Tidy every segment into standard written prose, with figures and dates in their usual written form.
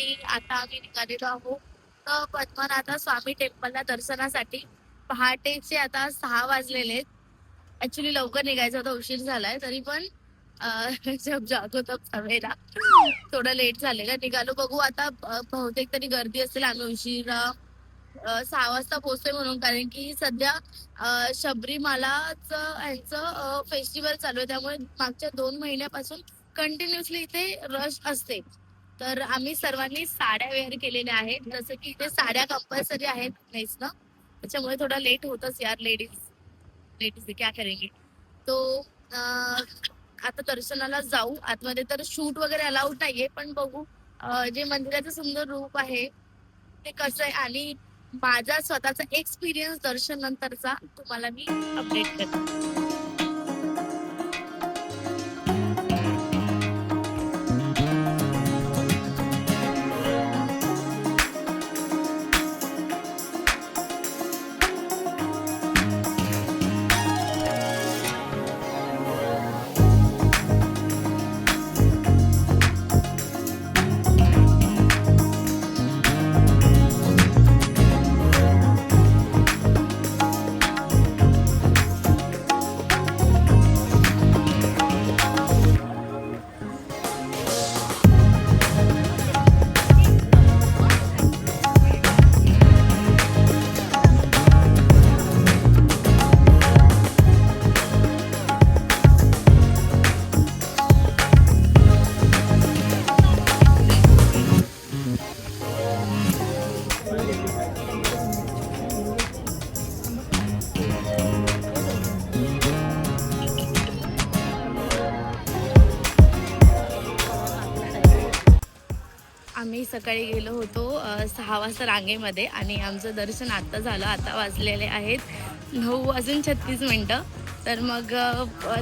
आणि आता आम्ही निघालेलो आहोत पद्मनाथ स्वामी टेम्पलला दर्शनासाठी. पहाटेचे आता 6 वाजलेले आहेत. ऍक्च्युली लवकर निघायचं होतं, उशीर झालाय तरी पण जब जागो तब सवेरा थोडं लेट झालेलं. निघालो, बघू आता. बहुतेक तरी गर्दी असेल. आम्ही उशिरा 6 वाजता पोहोचतोय म्हणून, कारण की सध्या शबरीमालाच यांचं फेस्टिवल चालू आहे. त्यामुळे मागच्या 2 महिन्यापासून कंटिन्युअसली इथे रश असते. तर आम्ही सर्वांनी साड्या वेअर केलेल्या आहेत, जसं की इथे साड्या कंपल्सरी आहेत नेसणं. त्याच्यामुळे थोडा लेट होतच यार. लेडीज लेडीज क्या करेंगे. तो आता दर्शनाला जाऊ. आतमध्ये तर शूट वगैरे अलाउड नाहीये, पण बघू जे मंदिराचं सुंदर रूप आहे ते कसं आहे आणि माझा स्वतःचा एक्सपिरियन्स दर्शन नंतरचा तुम्हाला मी अपडेट करते. आम्ही सकाळी गेलो होतो 6 वाजता रांगेमध्ये आणि आमचं दर्शन आत्ता झालं. आता वाजलेले आहेत 9:36. तर मग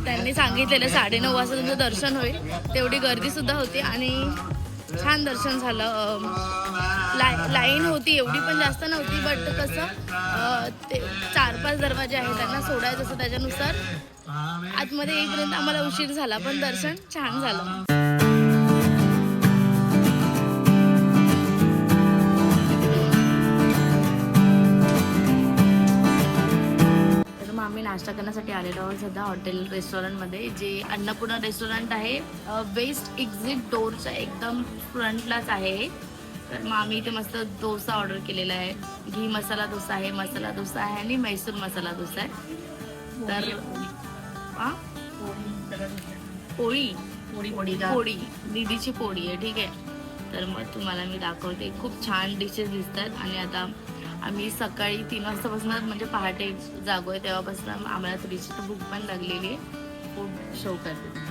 त्यांनी सांगितलेलं 9:30 वाजता तुमचं दर्शन होईल. तेवढी गर्दीसुद्धा होती आणि छान दर्शन झालं. लाईन होती, एवढी पण जास्त नव्हती, बट कसं ते 4-5 दरवाजे आहेत, त्यांना सोडायचं असं त्याच्यानुसार आतमध्ये येईपर्यंत आम्हाला उशीर झाला, पण दर्शन छान झालं. आम्ही नाश्ता करण्यासाठी आलेलो आहोत सध्या हॉटेल रेस्टॉरंटमध्ये, जे अन्नपूर्णा रेस्टॉरंट आहे. वेस्ट एक्झिट डोरच्या एकदम फ्रंटलाच आहे. तर मग आम्ही इथे मस्त डोसा ऑर्डर केलेला आहे. घी मसाला डोसा आहे, मसाला डोसा आहे आणि मैसूर मसाला डोसा आहे. तर पोळी पोळी दीदीची पोळी आहे, ठीक आहे. तर मग तुम्हाला मी दाखवते. खूप छान डिशेस दिसतात. आणि आता आम्ही सकाळी 3 वाजतापासून, म्हणजे पहाटे जागोय तेव्हापासून आम्हाला थोडीशी भूक पण लागलेली आहे. फूड शो करते.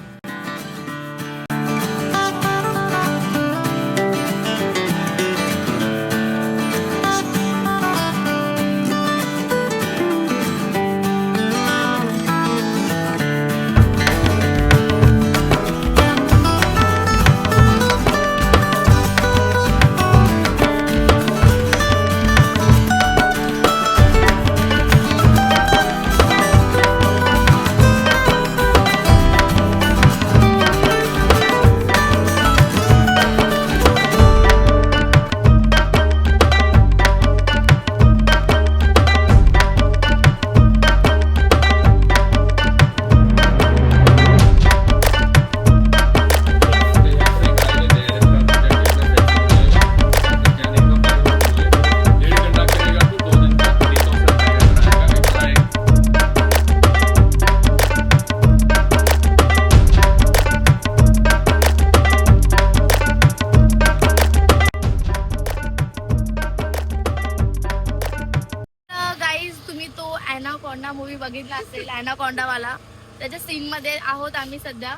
ॲनाकोंडा मूवी बघितला असेल, ॲनाकोंडावाला, त्याच्या सीन मध्ये आहोत आम्ही सध्या.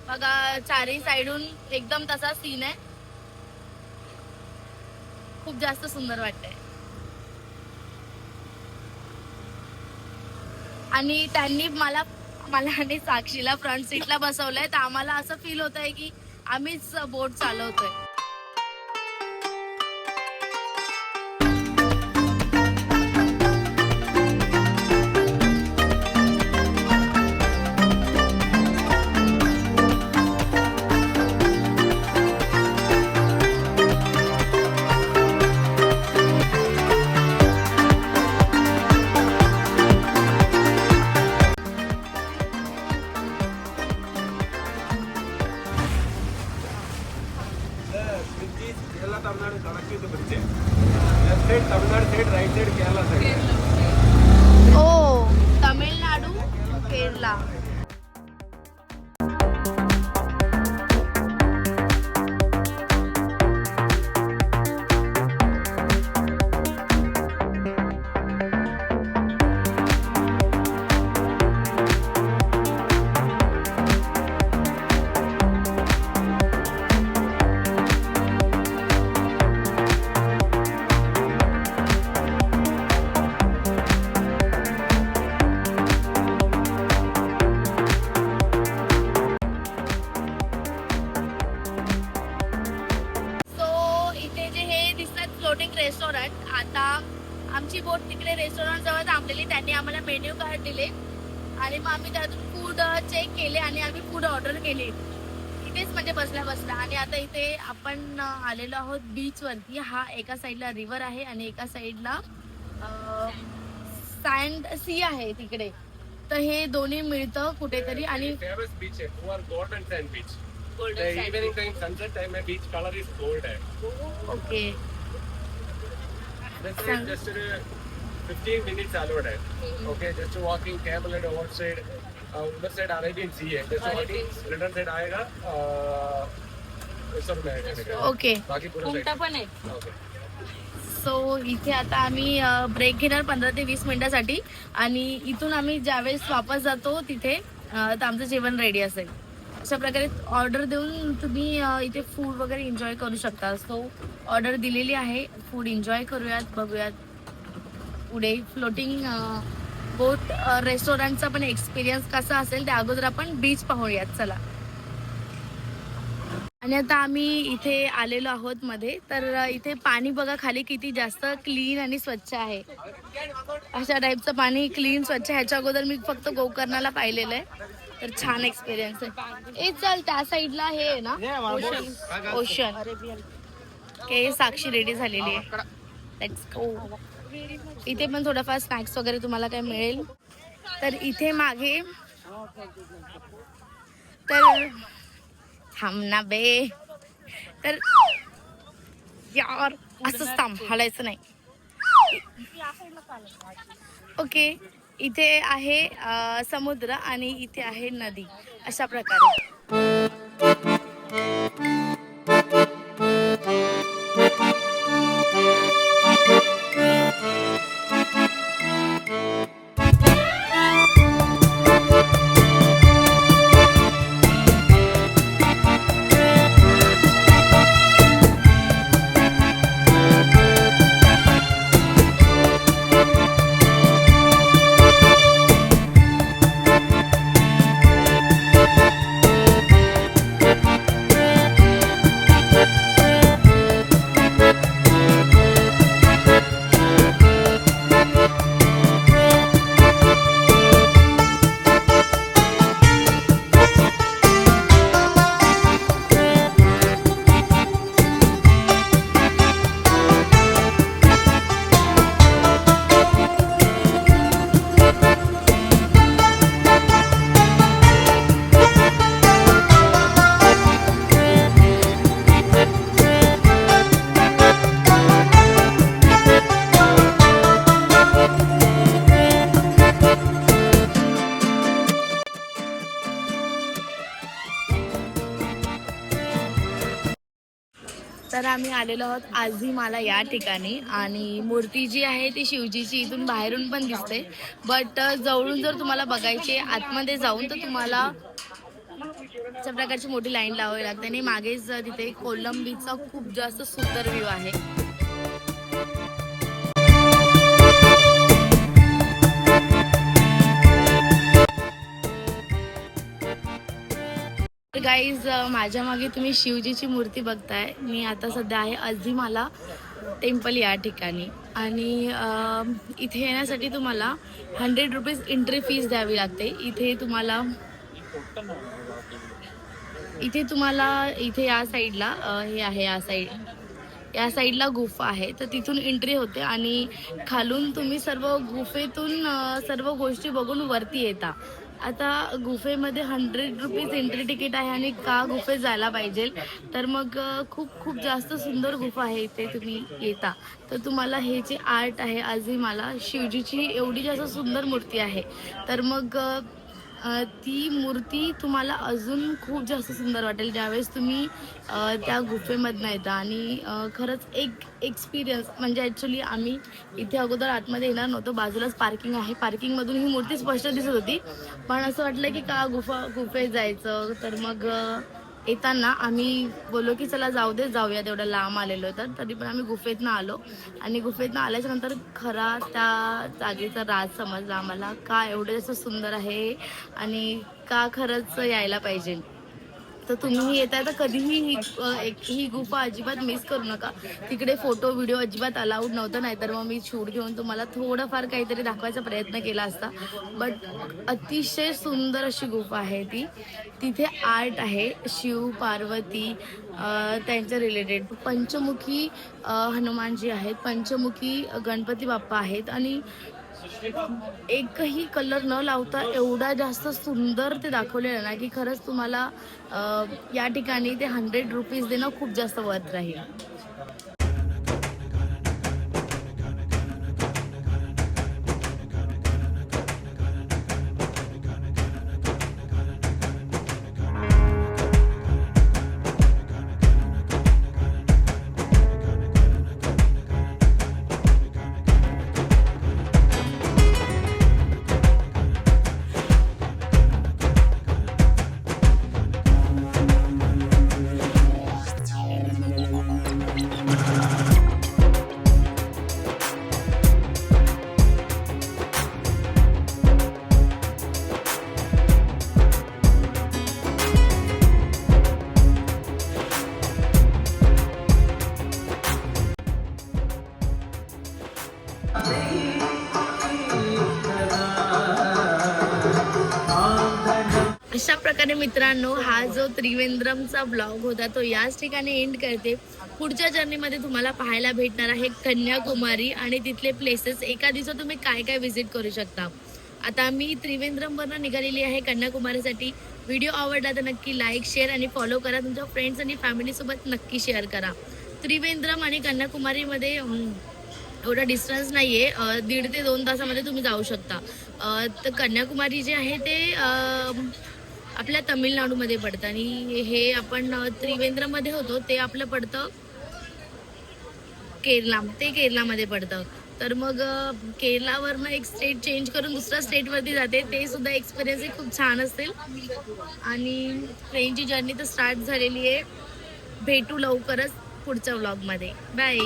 बघा चारही साईडून एकदम तसा सीन आहे. खूप जास्त सुंदर वाटतंय. आणि त्यांनी मला आणि साक्षीला फ्रंट सीटला बसवलंय, तर आम्हाला असं फील होत आहे की आम्हीच बोट चालवतोय. right side Kerala side. ओ तमिळनाडू केरला. Floating restaurant. आता आमची बोट तिकडे रेस्टॉरंट जवळ थांबलेली. त्यांनी आम्हाला मेन्यू कार्ड दिले आणि मग आम्ही त्यातून फूड चेक केले आणि आम्ही फूड ऑर्डर केले इथेच म्हणजे बसल्या बसल्या. आणि आता इथे आपण आलेलो आहोत बीच वरती. हा एका साईडला रिव्हर आहे आणि एका साईडला सँड सी आहे तिकडे. तर हे दोन्ही मिळतं कुठेतरी. आणि फेमस बीच आहे golden sand beach. Golden The evening time, sunset time, my beach color is gold. Okay. This is just 15 minutes allowed. Okay, just walking camel head outside. उधर साइड अरेबियन सी है. जैसे walking return side आएगा sir में. Okay. बाकी पूरा side पण आहे. Okay. So इथे आता आम्ही ब्रेक घेणार 15 ते 20 मिनिटासाठी. आणि इथून आम्ही ज्यावेळेस वापस जातो तिथे तर आमचं जेवण रेडी असेल. अशा प्रकारे ऑर्डर देऊन तुम्ही इथे फूड वगैरे एन्जॉय करू शकता. सो ऑर्डर दिलेली आहे. फूड एन्जॉय करूयात, बघूयात पुढे. फ्लोटिंग बोट रेस्टॉरंटचा पण एक्सपिरियन्स कसा असेल त्या अगोदर आपण बीच पाहूयात. चला. आणि आता आम्ही इथे आलेलो आहोत मध्ये. तर इथे पाणी बघा खाली किती जास्त क्लीन आणि स्वच्छ आहे. अशा टाईपचं पाणी क्लीन स्वच्छ. ह्याच्या अगोदर मी फक्त गोकर्णाला पाहिलेलं आहे. तर छान एक्सपिरियन्स आहे. ए चल त्या साईडला हे आहे ना ओशन. ओके साक्षी रेडी झालेली आहे. Let's go. इथे पण थोडंफार स्नॅक्स वगैरे तुम्हाला काय मिळेल. तर इथे मागे तर थांब ना बे. तर यार असंच थांब, हलायचं नाही. ओके. इथे आहे समुद्र आणि इथे आहे नदी. अशा प्रकारे. तर आम्ही आलेलो आहोत आझीमाला या ठिकाणी. आणि मूर्ती जी आहे ती शिवजीची इथून बाहेरून पण दिसते. बट जवळून जर तुम्हाला बघायची आतमध्ये जाऊन तर तुम्हाला अशा प्रकारची मोठी लाईन लावावी लागते. आणि मागेच तिथे कोलम बीचचा खूप जास्त सुंदर व्ह्यू आहे. गाईज माझ्या मागे तुम्ही शिवजीची मूर्ती बघताय. मी आता सध्या आहे आझीमाला टेम्पल या ठिकाणी. आणि इथे येण्यासाठी तुम्हाला 100 रुपीज एंट्री फीस द्यावी लागते. इथे तुम्हाला इथे या साईडला हे आहे, या साईडला गुफा आहे. तर तिथून एंट्री होते आणि खालून तुम्ही सर्व गुफेतून सर्व गोष्टी बघून वरती येता. आता गुफेमध्ये 100 रुपीज एंट्री तिकीट आहे आणि का गुफेत जायला पाहिजे तर मग खूप खूप जास्त सुंदर गुफा आहे इथे. तुम्ही येता तर तुम्हाला हे जे आर्ट आहे आजही मला शिवजीची एवढी जास्त सुंदर मूर्ती आहे तर मग ती मूर्ती तुम्हाला अजून खूप जास्त सुंदर वाटेल ज्यावेळेस तुम्ही त्या गुफेमधनं येता. आणि खरंच एक एक्सपिरियन्स म्हणजे ॲक्च्युली आम्ही इथे अगोदर आतमध्ये येणार नव्हतो, बाजूलाच पार्किंग आहे, पार्किंगमधून ही मूर्ती स्पष्ट दिसत होती पण असं वाटलं की का गुफेत जायचं तर मग येताना आम्ही बोललो की चला जाऊ दे जाऊया, तेवढं लांब आलेलो तर तरी पण आम्ही गुफेतनं आलो आणि गुफेतनं आल्याच्या नंतर खरा त्या जागेचा राज समजला आम्हाला का एवढं जास्त सुंदर आहे आणि का खरंच यायला पाहिजे. तर तुम्ही येताय तर कधीही ही गुफा अजिबात मिस करू नका. तिकडे फोटो व्हिडिओ अजिबात अलाउड नव्हतं, नाहीतर मग मी शूट घेऊन तुम्हाला थोडंफार काहीतरी दाखवायचा प्रयत्न केला असता. बट अतिशय सुंदर अशी गुफा आहे ती. तिथे आर्ट आहे शिव पार्वती त्यांच्या रिलेटेड. पंचमुखी हनुमानजी आहेत, पंचमुखी गणपती बाप्पा आहेत आणि एकही कलर न लावता एवढा जास्त सुंदर ते दाखवलेलं ना की खरंच तुम्हाला या ठिकाणी ते 100 रुपीज देणं खूप जास्त वर्थ राहील. अशा प्रकारे मित्रांनो हा जो त्रिवेंद्रमचा ब्लॉग होता तो याच ठिकाणी एंड करते. पुढच्या जर्नीमध्ये तुम्हाला पाहायला भेटणार आहे कन्याकुमारी आणि तिथले प्लेसेस. एका दिवसात तुम्ही काय काय व्हिजिट करू शकता. आता मी त्रिवेंद्रमवरनं निघालेली आहे कन्याकुमारीसाठी. व्हिडिओ आवडला तर नक्की लाईक शेअर आणि फॉलो करा. तुमच्या फ्रेंड्स आणि फॅमिलीसोबत नक्की शेअर करा. त्रिवेंद्रम आणि कन्याकुमारीमध्ये एवढा डिस्टन्स नाही आहे, 1.5 ते 2 तासामध्ये तुम्ही जाऊ शकता. तर कन्याकुमारी जे आहे ते आपल्या तमिळनाडूमध्ये पडतं आणि हे आपण त्रिवेंद्रमध्ये होतो ते आपलं पडतं केरलामध्ये पडतं. तर मग केरलावरनं एक स्टेट चेंज करून दुसऱ्या स्टेटवरती जाते, ते सुद्धा एक्सपिरियन्स खूप छान असतील. आणि ट्रेनची जर्नी तर स्टार्ट झालेली आहे. भेटू लवकरच पुढच्या व्लॉगमध्ये. बाय.